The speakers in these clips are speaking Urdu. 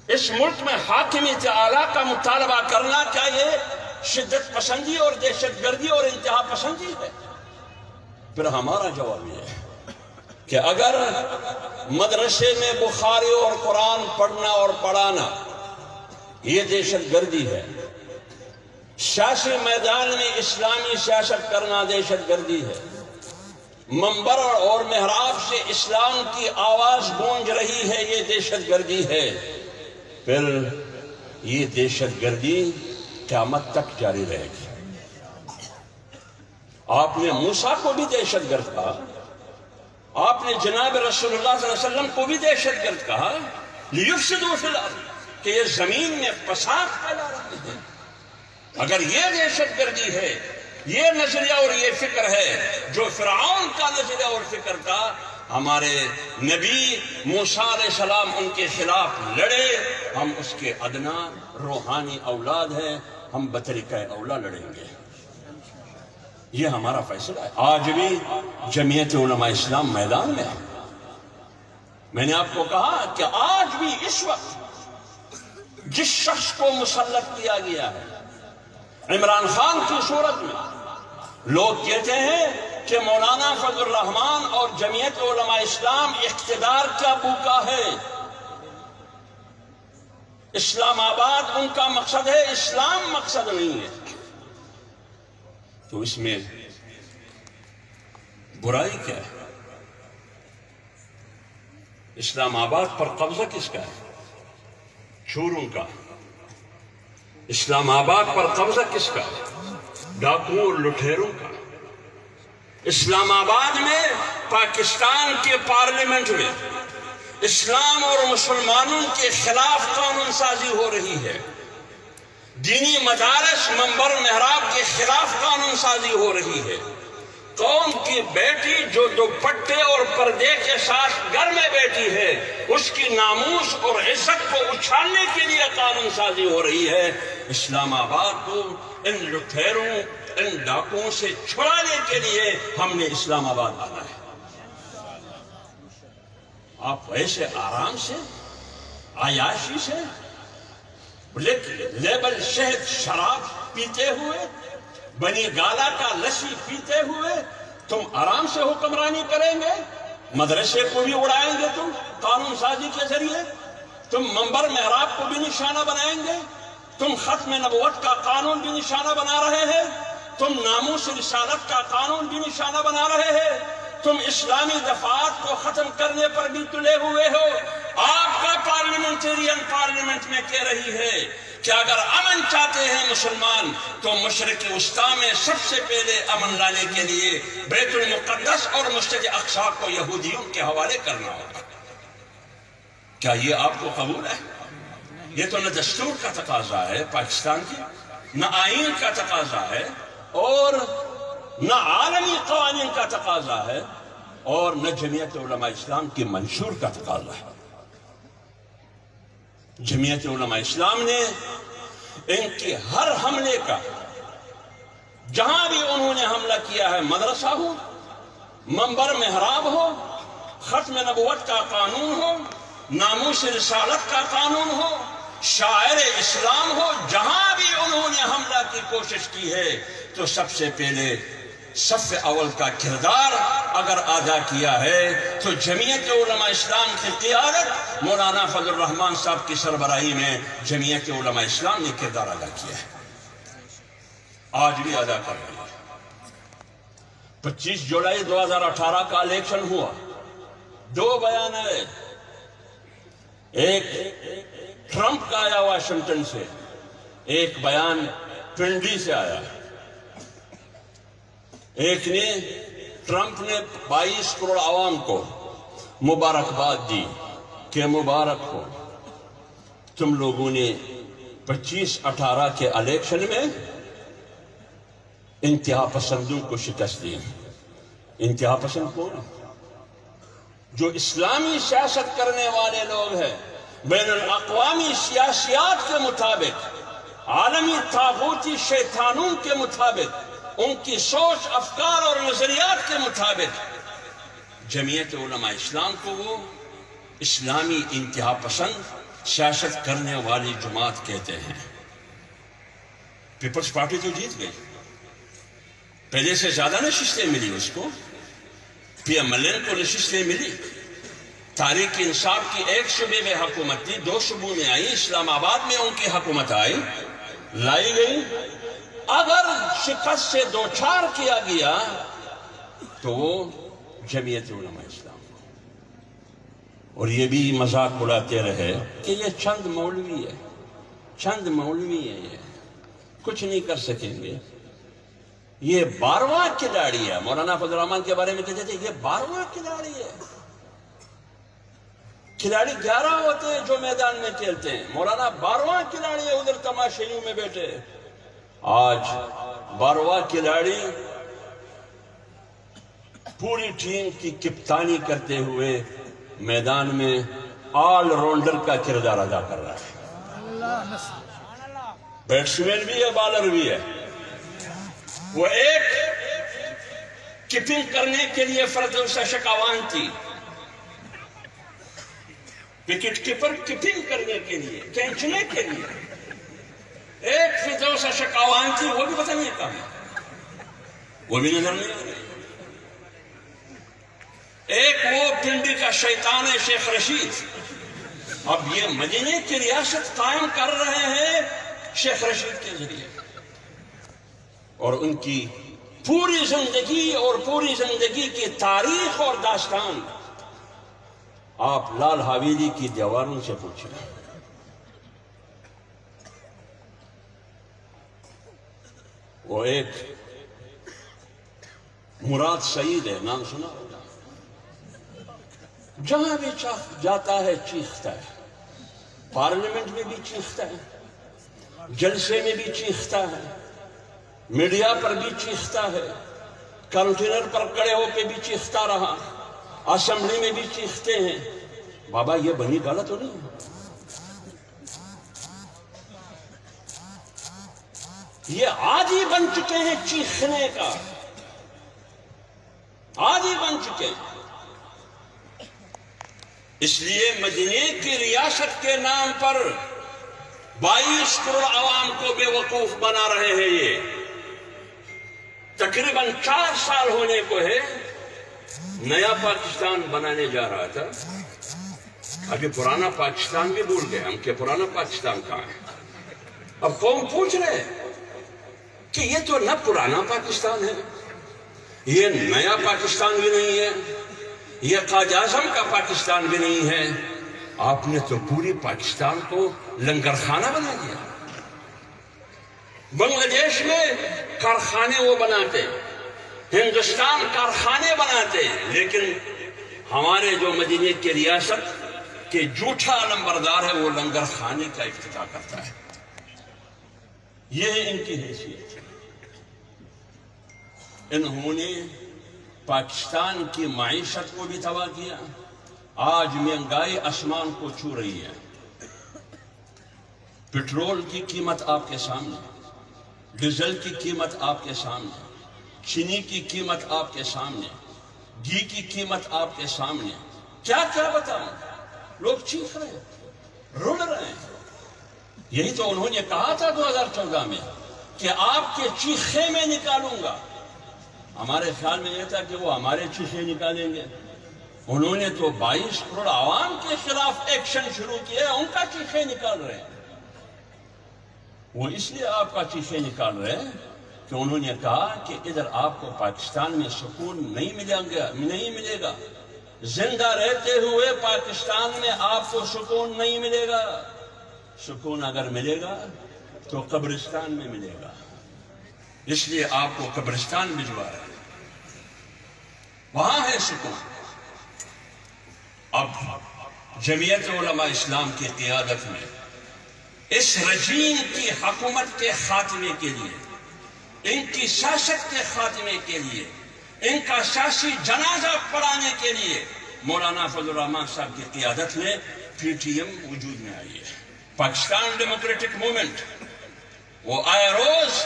اس ملک میں حاکمیت اعلیٰ کا مطالبہ کرنا کیا یہ شدت پسندی اور دہشت گردی اور انتہا پسندی ہے؟ پھر ہمارا جواب یہ ہے کہ اگر مدرسے میں بخاری اور قرآن پڑھنا اور پڑھانا یہ دہشت گردی ہے، سیاسی میدان میں اسلامی سیاست کرنا دہشت گردی ہے، منبر اور محراب سے اسلام کی آواز گونج رہی ہے یہ دہشت گردی ہے، پھر یہ دہشت گردی قیامت تک جاری رہے گی۔ آپ نے موسیٰ کو بھی دہشت گرد کہا، آپ نے جناب رسول اللہ صلی اللہ علیہ وسلم کو بھی دہشت گرد کہا، لیفسدوا فی الارض، کہ یہ زمین میں فساد پھیلا رہے ہیں۔ اگر یہ دہشت گردی ہے، یہ نظریہ اور یہ فکر ہے جو فرعون کا نظریہ اور فکر کا، ہمارے نبی موسیٰ علیہ السلام ان کے خلاف لڑے، ہم اس کے ادنا روحانی اولاد ہیں، ہم بطریقہ اولا لڑیں گے۔ یہ ہمارا فیصلہ ہے۔ آج بھی جمعیت علماء اسلام میدان میں ہے۔ میں نے آپ کو کہا کہ آج بھی اس وقت جس شخص کو مسلط کیا گیا ہے عمران خان کی صورت میں، لوگ کہتے ہیں کہ مولانا فضل الرحمان اور جمعیت علماء اسلام اقتدار کا بھوکا ہے، اسلام آباد ان کا مقصد ہے، اسلام مقصد نہیں ہے۔ تو اس میں برائی کیا ہے؟ اسلام آباد پر قبضہ کس کا ہے؟ چوروں کا۔ اسلام آباد پر قبضہ کس کا ہے؟ ڈاکوؤں اور لٹھیروں کا۔ اسلام آباد میں پاکستان کے پارلیمنٹ میں اسلام اور مسلمانوں کے خلاف قانون سازی ہو رہی ہے، دینی مدارس منبر محراب کے خلاف قانون سازی ہو رہی ہے، قوم کی بیٹی جو دوپٹے اور پردے کے ساتھ گھر میں بیٹھی ہے اس کی ناموس اور عزت کو اچھالنے کے لیے قانون سازی ہو رہی ہے۔ اسلام آباد کو ان لٹھیروں ان ڈاکوؤں سے چھڑانے کے لیے ہم نے اسلام آباد آنا ہے۔ آپ ایسے آرام سے عیاشی سے لیبل شہد شراب پیتے ہوئے، بنی گالا کا لسی پیتے ہوئے تم آرام سے حکمرانی کریں گے؟ مدرسے کو بھی اڑائیں گے تم قانون سازی کے ذریعے، تم منبر محراب کو بھی نشانہ بنائیں گے، تم ختم نبوت کا قانون بھی نشانہ بنا رہے ہیں، تم ناموس رسالت کا قانون بھی نشانہ بنا رہے ہیں، تم اسلامی دفعات کو ختم کرنے پر بھی تلے ہوئے ہو۔ آپ کا پارلیمنٹرین پارلیمنٹ میں کہہ رہی ہے کہ اگر امن چاہتے ہیں مسلمان تو مشرق وسطیٰ میں سب سے پہلے امن لانے کے لیے بیت المقدس اور مسجد اقصی کو یہودیوں کے حوالے کرنا ہوگا۔ کیا یہ آپ کو قبول ہے؟ یہ تو نہ دستور کا تقاضا ہے پاکستان کی، نہ آئین کا تقاضا ہے، اور نہ عالمی قوانین کا تقاضا ہے، اور نہ جمعیت علماء اسلام کی منشور کا تقاضا ہے۔ جمعیت علماء اسلام نے ان کے ہر حملے کا، جہاں بھی انہوں نے حملہ کیا ہے، مدرسہ ہو، منبر محراب ہو، ختم نبوت کا قانون ہو، ناموس رسالت کا قانون ہو، شاعر اسلام ہو، جہاں بھی انہوں نے حملہ کی کوشش کی ہے تو سب سے پہلے صف اول کا کردار اگر ادا کیا ہے تو جمعیت علماء اسلام کی قیادت مولانا فضل الرحمان صاحب کی سربراہی میں جمعیت علماء اسلام نے کردار ادا کیا ہے، آج بھی ادا کر رہی ہے۔ 25 جولائی 2018 کا الیکشن ہوا، 2 بیان آئے، ایک ٹرمپ کا آیا واشنگٹن سے، ایک بیان پنڈی سے آیا۔ ایک نے ٹرمپ نے 22 کروڑ عوام کو مبارکباد دی کہ مبارک ہو، تم لوگوں نے 25-18 کے الیکشن میں انتہا پسندوں کو شکست دی۔ انتہا پسند کون؟ جو اسلامی سیاست کرنے والے لوگ ہیں، بین الاقوامی سیاسیات کے مطابق، عالمی طاغوتی شیطانوں کے مطابق، ان کی سوچ افکار اور نظریات کے مطابق جمعیت علماء اسلام کو وہ اسلامی انتہا پسند سیاست کرنے والی جماعت کہتے ہیں۔ پیپلز پارٹی تو جیت گئی، پہلے سے زیادہ نشستیں ملی اس کو، پی ایم ایل این کو نشستیں ملی، تحریک انصاف کی ایک صوبے میں حکومت تھی، 2 صوبوں میں آئی، اسلام آباد میں ان کی حکومت لائی گئی۔ اگر شکست سے دوچار کیا گیا تو وہ جمعیت علماء اسلام کو، اور یہ بھی مذاق اڑاتے رہے کہ یہ چند مولوی ہے، یہ کچھ نہیں کر سکیں گے، یہ 12واں کھلاڑی ہے۔ مولانا فضل الرحمان کے بارے میں کہتے تھے یہ 12واں کھلاڑی ہے۔ کھلاڑی 11 ہوتے ہیں جو میدان میں کھیلتے ہیں، مولانا 12واں کھلاڑی ہے، ادھر تماشائیوں میں بیٹھے۔ آج 12واں کھلاڑی پوری ٹیم کی کپتانی کرتے ہوئے میدان میں آل راؤنڈر کا کردار ادا کر رہا ہے، بیٹسمین بھی ہے، بالر بھی ہے۔ وہ ایک کپنگ کرنے کے لیے فردوسہ شکاوان تھی، وکٹ کیپر کپنگ کرنے کے لیے، کھینچنے کے لیے ایک فردوسہ شکاوان تھی، وہ بھی پتہ نہیں کہاں، وہ بھی نظر نہیں آ رہی۔ ایک وہ پنڈی کا شیطان ہے شیخ رشید، اب یہ مدینے کی ریاست قائم کر رہے ہیں شیخ رشید کے ذریعے، اور ان کی پوری زندگی اور پوری زندگی کی تاریخ اور داستان آپ لال حویلی کی دیواروں سے پوچھیں۔ وہ ایک مراد سعید ہے، نام سنا ہوگا، جہاں بھی جاتا ہے چیختا ہے، پارلیمنٹ میں بھی چیختا ہے، جلسے میں بھی چیختا ہے، میڈیا پر بھی چیختا ہے، کنٹینر پر کڑے ہو کے بھی چیختا رہا، اسمبلی میں بھی چیختے ہیں۔ بابا یہ بنی گالا تو نہیں ہے، یہ عادی بن چکے ہیں چیخنے کا، عادی بن چکے ہیں۔ اس لیے مدینے کی ریاست کے نام پر 22 کروڑ عوام کو بے وقوف بنا رہے ہیں۔ یہ تقریباً 4 سال ہونے کو ہے، نیا پاکستان بنانے جا رہا تھا، ابھی پرانا پاکستان بھی بھول گئے ہم کہ پرانا پاکستان کہاں ہے۔ اب قوم پوچھ رہے کہ یہ تو نہ پرانا پاکستان ہے، یہ نیا پاکستان بھی نہیں ہے، یہ قائد اعظم کا پاکستان بھی نہیں ہے، آپ نے تو پوری پاکستان کو لنگر خانہ بنا دیا۔ بنگلہ دیش میں کارخانے وہ بناتے، ہندوستان کارخانے بناتے، لیکن ہمارے جو مدینے کی ریاست کے جھوٹا نمبردار ہے وہ لنگر خانے کا افتتاح کرتا ہے۔ یہ ان کی حیثیت ہے۔ انہوں نے پاکستان کی معیشت کو بھی تباہ کیا، آج مہنگائی آسمان کو چھو رہی ہے۔ پٹرول کی قیمت آپ کے سامنے، ڈیزل کی قیمت آپ کے سامنے، چینی کی قیمت آپ کے سامنے، گھی کی قیمت آپ کے سامنے، کیا کیا بتاؤں؟ لوگ چیخ رہے ہیں، رول رہے ہیں۔ یہی تو انہوں نے کہا تھا 2014 میں کہ آپ کے چیخے میں نکالوں گا۔ ہمارے خیال میں یہ تھا کہ وہ ہمارے چیخے نکالیں گے، انہوں نے تو 22 کروڑ عوام کے خلاف ایکشن شروع کیا، ان کا چیخے نکال رہے ہیں۔ وہ اس لیے آپ کا چیخے نکال رہے ہیں کہ انہوں نے کہا کہ ادھر آپ کو پاکستان میں سکون نہیں ملے گا، زندہ رہتے ہوئے پاکستان میں آپ کو سکون نہیں ملے گا، سکون اگر ملے گا تو قبرستان میں ملے گا، اس لیے آپ کو قبرستان بھجوا رہے ہیں، وہاں ہے سکون۔ اب جمعیت علماء اسلام کی قیادت میں اس رجیم کی حکومت کے خاتمے کے لیے، ان کی سیاست کے خاتمے کے لیے، ان کا سیاسی جنازہ پڑھانے کے لیے مولانا فضل الرحمان صاحب کی قیادت میں پی ٹی ایم وجود میں آئی ہے، پاکستان ڈیموکریٹک موومنٹ۔ وہ آئے روز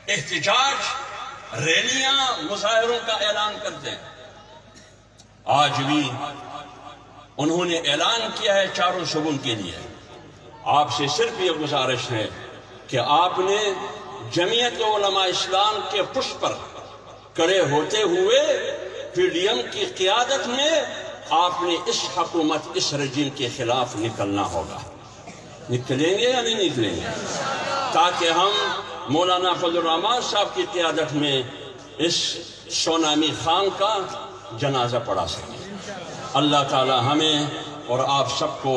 احتجاج، ریلیاں، مظاہروں کا اعلان کرتے ہیں۔ آج بھی انہوں نے اعلان کیا ہے چاروں شعبوں کے لیے. آپ سے صرف یہ گزارش ہے کہ آپ نے جمعیت علماء اسلام کے پشت پر کھڑے ہوتے ہوئے پی ڈی ایم کی قیادت میں آپ نے اس حکومت اس رجیم کے خلاف نکلنا ہوگا. نکلیں گے یا نہیں نکلیں گے؟ تاکہ ہم مولانا فضل الرحمان صاحب کی قیادت میں اس سونامی خان کا جنازہ پڑھا سکیں. اللہ تعالی ہمیں اور آپ سب کو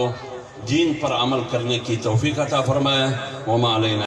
دین پر عمل کرنے کی توفیق عطا فرمائے. وما علینا